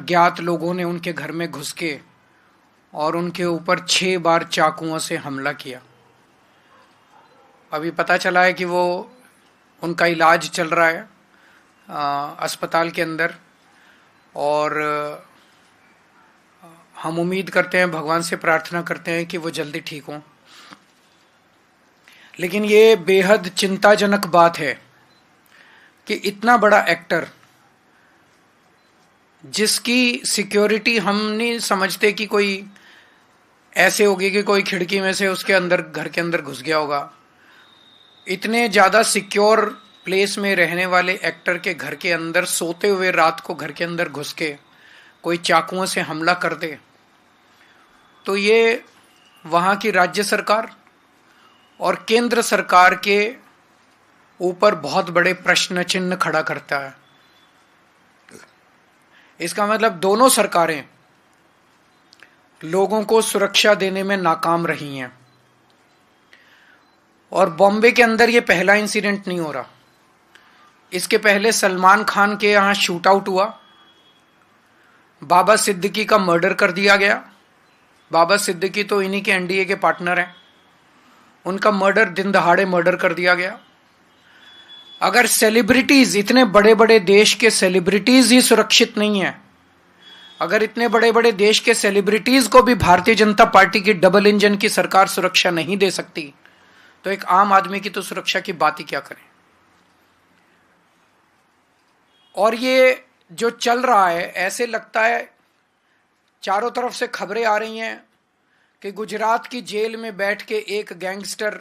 अज्ञात लोगों ने उनके घर में घुस के और उनके ऊपर 6 बार चाकुओं से हमला किया। अभी पता चला है कि वो उनका इलाज चल रहा है अस्पताल के अंदर, और हम उम्मीद करते हैं, भगवान से प्रार्थना करते हैं कि वो जल्दी ठीक हों। लेकिन ये बेहद चिंताजनक बात है कि इतना बड़ा एक्टर, जिसकी सिक्योरिटी हम नहीं समझते कि कोई ऐसे होगी कि कोई खिड़की में से उसके अंदर, घर के अंदर घुस गया होगा, इतने ज्यादा सिक्योर प्लेस में रहने वाले एक्टर के घर के अंदर सोते हुए रात को घर के अंदर घुस के कोई चाकुओं से हमला कर दे, तो ये वहां की राज्य सरकार और केंद्र सरकार के ऊपर बहुत बड़े प्रश्न चिन्ह खड़ा करता है। इसका मतलब दोनों सरकारें लोगों को सुरक्षा देने में नाकाम रही हैं। और बॉम्बे के अंदर ये पहला इंसिडेंट नहीं हो रहा। इसके पहले सलमान खान के यहां शूट आउट हुआ, बाबा सिद्दीकी का मर्डर कर दिया गया। बाबा सिद्दीकी तो इन्हीं के एनडीए के पार्टनर हैं, उनका मर्डर, दिन दहाड़े मर्डर कर दिया गया। अगर सेलिब्रिटीज, इतने बड़े बड़े देश के सेलिब्रिटीज ही सुरक्षित नहीं है, अगर इतने बड़े बड़े देश के सेलिब्रिटीज को भी भारतीय जनता पार्टी की डबल इंजन की सरकार सुरक्षा नहीं दे सकती, तो एक आम आदमी की तो सुरक्षा की बात ही क्या करें। और ये जो चल रहा है, ऐसे लगता है, चारों तरफ से खबरें आ रही हैं कि गुजरात की जेल में बैठ के एक गैंगस्टर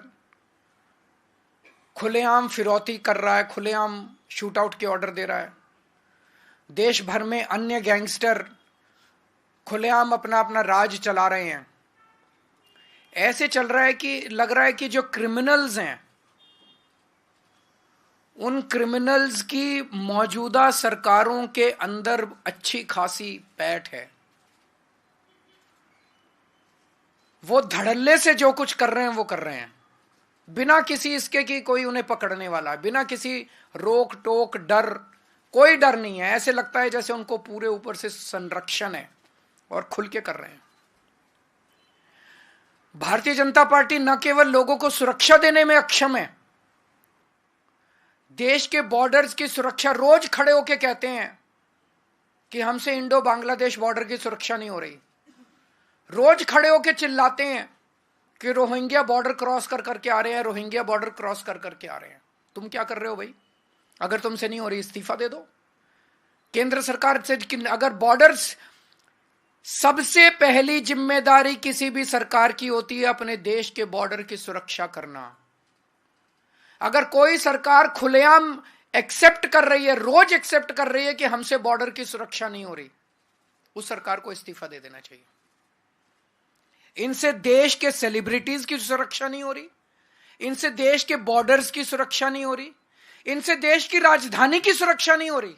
खुलेआम फिरौती कर रहा है, खुलेआम शूट आउट के ऑर्डर दे रहा है। देश भर में अन्य गैंगस्टर खुलेआम अपना अपना राज चला रहे हैं। ऐसे चल रहा है कि लग रहा है कि जो क्रिमिनल्स हैं, उन क्रिमिनल्स की मौजूदा सरकारों के अंदर अच्छी खासी पैठ है। वो धड़ल्ले से जो कुछ कर रहे हैं वो कर रहे हैं, बिना किसी इसके कि कोई उन्हें पकड़ने वाला है, बिना किसी रोक टोक डर, कोई डर नहीं है। ऐसे लगता है जैसे उनको पूरे ऊपर से संरक्षण है और खुल के कर रहे हैं। भारतीय जनता पार्टी न केवल लोगों को सुरक्षा देने में अक्षम है, देश के बॉर्डर्स की सुरक्षा, रोज खड़े होके कहते हैं कि हमसे इंडो बांग्लादेश बॉर्डर की सुरक्षा नहीं हो रही। रोज खड़े होके चिल्लाते हैं कि रोहिंग्या बॉर्डर क्रॉस कर करके आ रहे हैं, रोहिंग्या बॉर्डर क्रॉस कर करके आ रहे हैं। तुम क्या कर रहे हो भाई? अगर तुमसे नहीं हो रही, इस्तीफा दे दो केंद्र सरकार से। अगर बॉर्डर्स, सबसे पहली जिम्मेदारी किसी भी सरकार की होती है अपने देश के बॉर्डर की सुरक्षा करना। अगर कोई सरकार खुलेआम एक्सेप्ट कर रही है, रोज एक्सेप्ट कर रही है कि हमसे बॉर्डर की सुरक्षा नहीं हो रही, उस सरकार को इस्तीफा दे देना चाहिए। इनसे देश के सेलिब्रिटीज की सुरक्षा नहीं हो रही, इनसे देश के बॉर्डर्स की सुरक्षा नहीं हो रही, इनसे देश की राजधानी की सुरक्षा नहीं हो रही।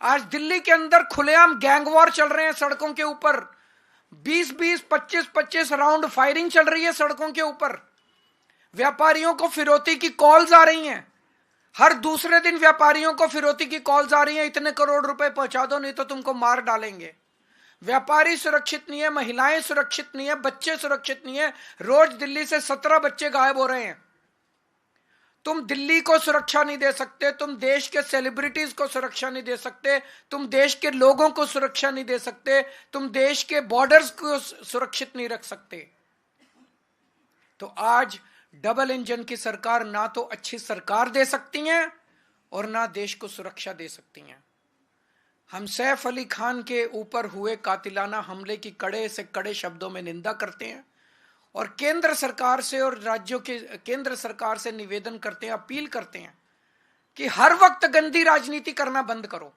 आज दिल्ली के अंदर खुलेआम गैंग वॉर चल रहे हैं सड़कों के ऊपर, 20-20, 25-25 राउंड फायरिंग चल रही है सड़कों के ऊपर। व्यापारियों को फिरौती की कॉल्स आ रही हैं, हर दूसरे दिन व्यापारियों को फिरौती की कॉल्स आ रही हैं, इतने करोड़ रुपए पहुंचा दो नहीं तो तुमको मार डालेंगे। व्यापारी सुरक्षित नहीं है, महिलाएं सुरक्षित नहीं है, बच्चे सुरक्षित नहीं है। रोज दिल्ली से 17 बच्चे गायब हो रहे हैं। तुम दिल्ली को सुरक्षा नहीं दे सकते, तुम देश के सेलिब्रिटीज को सुरक्षा नहीं दे सकते, तुम देश के लोगों को सुरक्षा नहीं दे सकते, तुम देश के बॉर्डर्स को सुरक्षित नहीं रख सकते। तो आज डबल इंजन की सरकार ना तो अच्छी सरकार दे सकती हैं और ना देश को सुरक्षा दे सकती हैं। हम सैफ अली खान के ऊपर हुए कातिलाना हमले की कड़े से कड़े शब्दों में निंदा करते हैं और केंद्र सरकार से और राज्यों के केंद्र सरकार से निवेदन करते हैं, अपील करते हैं कि हर वक्त गंदी राजनीति करना बंद करो,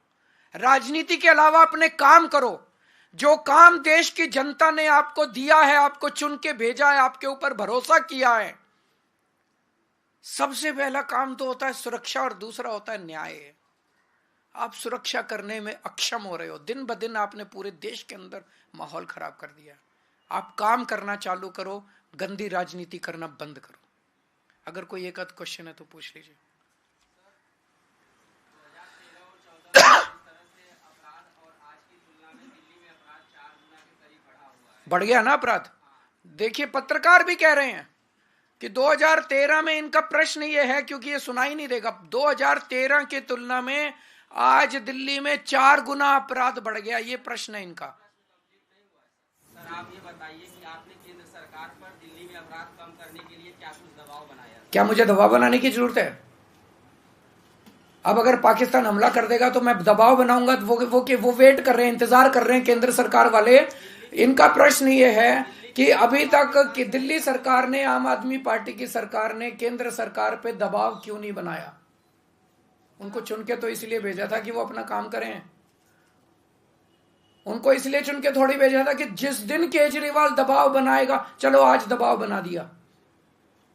राजनीति के अलावा अपने काम करो। जो काम देश की जनता ने आपको दिया है, आपको चुन के भेजा है, आपके ऊपर भरोसा किया है, सबसे पहला काम तो होता है सुरक्षा और दूसरा होता है न्याय। आप सुरक्षा करने में अक्षम हो रहे हो, दिन ब दिन आपने पूरे देश के अंदर माहौल खराब कर दिया। आप काम करना चालू करो, गंदी राजनीति करना बंद करो। अगर कोई एक आध क्वेश्चन है तो पूछ लीजिए। बढ़ गया ना अपराध। देखिए पत्रकार भी कह रहे हैं कि 2013 में इनका प्रश्न ये है, क्योंकि ये सुनाई नहीं देगा, 2013 की तुलना में आज दिल्ली में 4 गुना अपराध बढ़ गया, ये प्रश्न है इनका। सर आप ये बताइए कि आपने केंद्र सरकार पर दिल्ली में अपराध कम करने के लिए क्या कुछ दबाव बनाया? क्या मुझे दबाव बनाने की जरूरत है? अब अगर पाकिस्तान हमला कर देगा तो मैं दबाव बनाऊंगा? तो वो वेट कर रहे हैं, इंतजार कर रहे हैं केंद्र सरकार वाले। इनका प्रश्न ये है कि अभी तक कि दिल्ली सरकार ने, आम आदमी पार्टी की सरकार ने केंद्र सरकार पे दबाव क्यों नहीं बनाया? उनको चुन के तो इसलिए भेजा था कि वो अपना काम करें। उनको इसलिए चुन के थोड़ी भेजा था कि जिस दिन केजरीवाल दबाव बनाएगा, चलो आज दबाव बना दिया,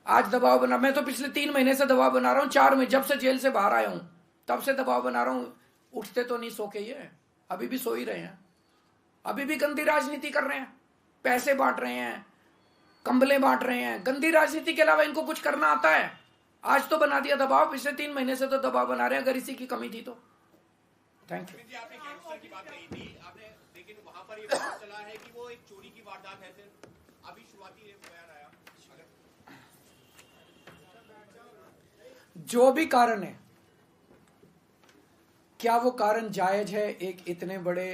आज दबाव बना। मैं तो पिछले 3 महीने से दबाव बना रहा हूं, 4 महीने जब से जेल से बाहर आया हूं तब से दबाव बना रहा हूं। उठते तो नहीं सो के, ये अभी भी सो ही रहे हैं, अभी भी गंदी राजनीति कर रहे हैं, पैसे बांट रहे हैं, कंबले बांट रहे हैं। गंदी राजनीति के अलावा इनको कुछ करना आता है? आज तो बना दिया दबाव, पिछले 3 महीने से तो दबाव बना रहे हैं, अगर इसी की कमी थी तो। Thank you. आपने गैंगस्टर की बात कही थी, आपने, लेकिन वहां पर ये पता चला है कि वो एक चोरी की वारदात है, अभी शुरुआती बयान आया। जो भी कारण है, क्या वो कारण जायज है एक इतने बड़े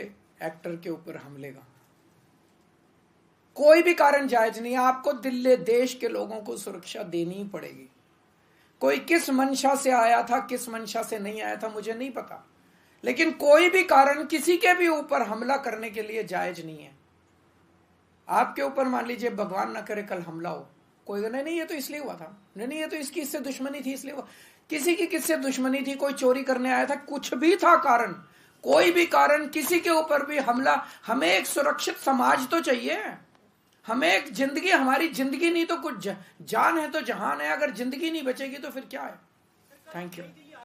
एक्टर के ऊपर हमले का? कोई भी कारण जायज नहीं है। आपको दिल्ली देश के लोगों को सुरक्षा देनी ही पड़ेगी। कोई किस मंशा से आया था, किस मंशा से नहीं आया था, मुझे नहीं पता, लेकिन कोई भी कारण किसी के भी ऊपर हमला करने के लिए जायज नहीं है। आपके ऊपर मान लीजिए भगवान ना करे कल हमला हो, कोई नहीं ये तो इसलिए हुआ था, नहीं ये तो इसकी इससे दुश्मनी थी इसलिए हुआ। किसी की किससे दुश्मनी थी? कोई चोरी करने आया था, कुछ भी था कारण, कोई भी कारण, किसी के ऊपर भी हमला। हमें एक सुरक्षित समाज तो चाहिए, हमें एक जिंदगी, हमारी जिंदगी नहीं तो कुछ जान है तो जहान है, अगर जिंदगी नहीं बचेगी तो फिर क्या है? Thank you.